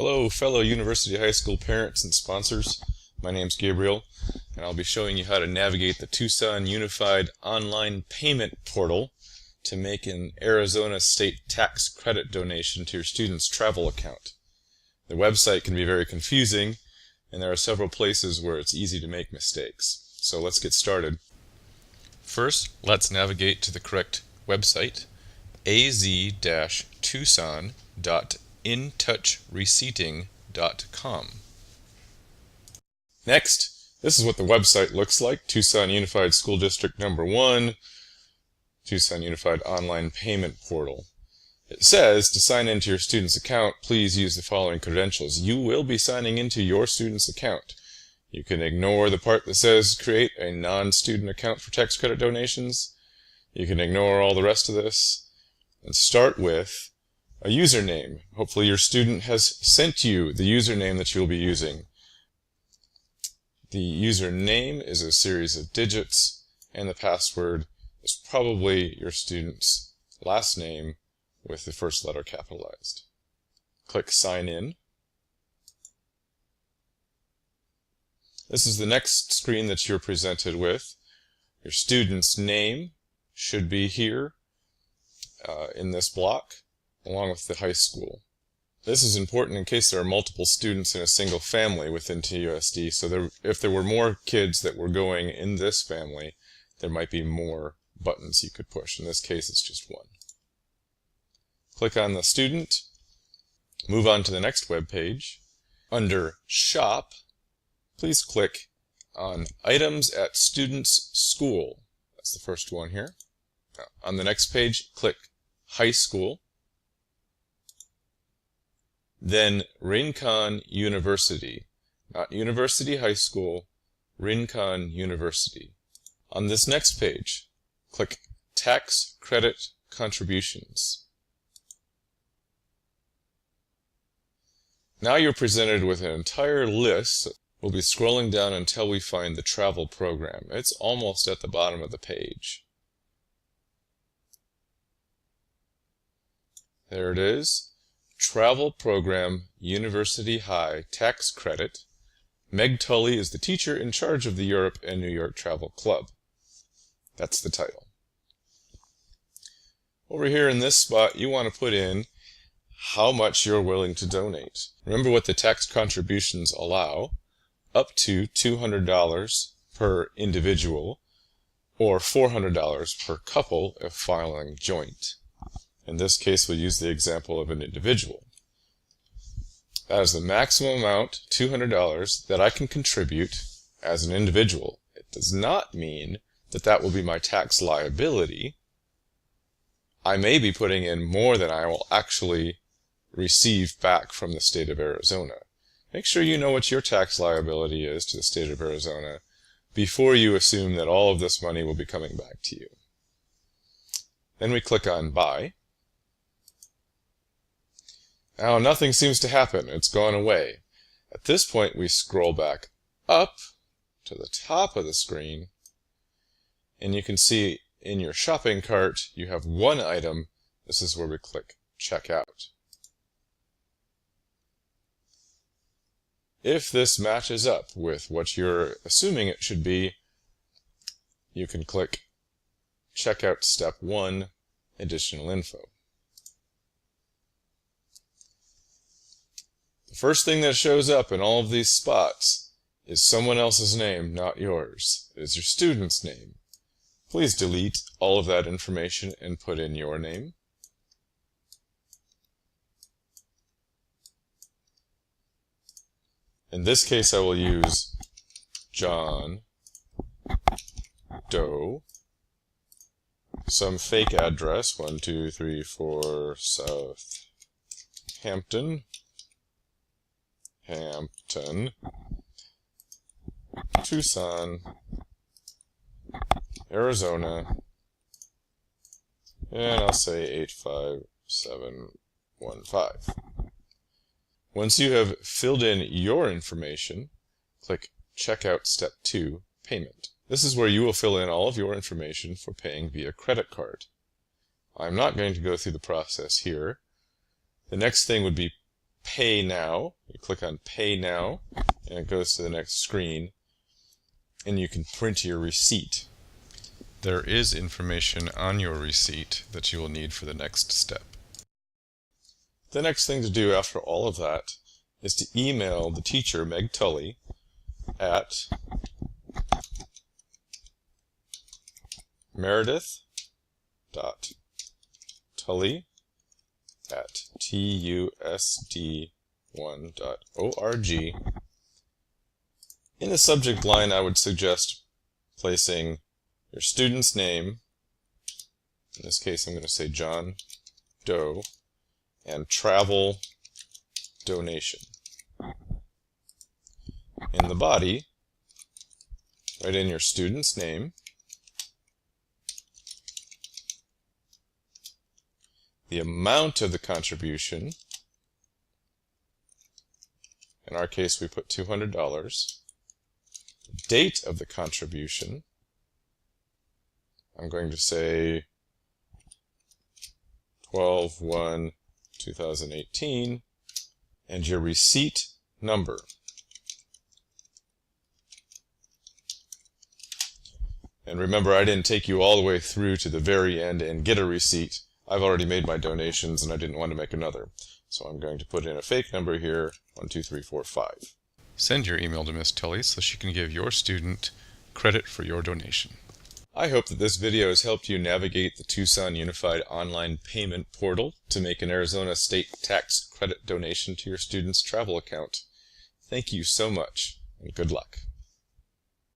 Hello, fellow University High School parents and sponsors. My name's Gabriel, and I'll be showing you how to navigate the Tucson Unified Online Payment Portal to make an Arizona state tax credit donation to your student's travel account. The website can be very confusing, and there are several places where it's easy to make mistakes. So let's get started. First, let's navigate to the correct website, az-tucson.intouchreceipting.com. Next, this is what the website looks like: Tucson Unified School District Number 1, Tucson Unified Online Payment Portal. It says to sign into your student's account, please use the following credentials. You will be signing into your student's account. You can ignore the part that says create a non-student account for tax credit donations. You can ignore all the rest of this and start with a username. Hopefully your student has sent you the username that you'll be using. The username is a series of digits, and the password is probably your student's last name with the first letter capitalized. Click Sign In. This is the next screen that you're presented with. Your student's name should be here in this block, along with the high school. This is important in case there are multiple students in a single family within TUSD, so if there were more kids that were going in this family, there might be more buttons you could push. In this case, it's just one. Click on the student, move on to the next web page. Under Shop, please click on Items at Student's School. That's the first one here. On the next page, click High School. Then Rincon University. Not University High School, Rincon University. On this next page, click Tax Credit Contributions. Now you're presented with an entire list. We'll be scrolling down until we find the travel program. It's almost at the bottom of the page. There it is. Travel Program, University High Tax Credit. Meg Tully is the teacher in charge of the Europe and New York Travel Club. That's the title. Over here in this spot, you want to put in how much you're willing to donate. Remember what the tax contributions allow: up to $200 per individual, or $400 per couple if filing joint. In this case, we'll use the example of an individual. That is the maximum amount, $200, that I can contribute as an individual. It does not mean that that will be my tax liability. I may be putting in more than I will actually receive back from the state of Arizona. Make sure you know what your tax liability is to the state of Arizona before you assume that all of this money will be coming back to you. Then we click on Buy. Now nothing seems to happen. It's gone away. At this point, we scroll back up to the top of the screen, and you can see in your shopping cart you have one item. This is where we click Checkout. If this matches up with what you're assuming it should be, you can click Checkout Step 1, Additional Info. The first thing that shows up in all of these spots is someone else's name, not yours. It is your student's name. Please delete all of that information and put in your name. In this case, I will use John Doe, some fake address, 1234 South Hampton, Tucson, Arizona, and I'll say 85715. Once you have filled in your information, click Checkout Step 2, Payment. This is where you will fill in all of your information for paying via credit card. I'm not going to go through the process here. The next thing would be Pay Now. You click on Pay Now, and it goes to the next screen, and you can print your receipt. There is information on your receipt that you will need for the next step. The next thing to do after all of that is to email the teacher, Meg Tully, at meredith.tully@tusd1.org. In the subject line, I would suggest placing your student's name. In this case, I'm going to say John Doe, and travel donation. In the body, write in your student's name, the amount of the contribution. In our case, we put $200. Date of the contribution. I'm going to say 12/1/2018, and your receipt number. And remember, I didn't take you all the way through to the very end and get a receipt. I've already made my donations and I didn't want to make another. So I'm going to put in a fake number here, 12345. Send your email to Miss Tully so she can give your student credit for your donation. I hope that this video has helped you navigate the Tucson Unified Online Payment Portal to make an Arizona State Tax Credit donation to your student's travel account. Thank you so much, and good luck.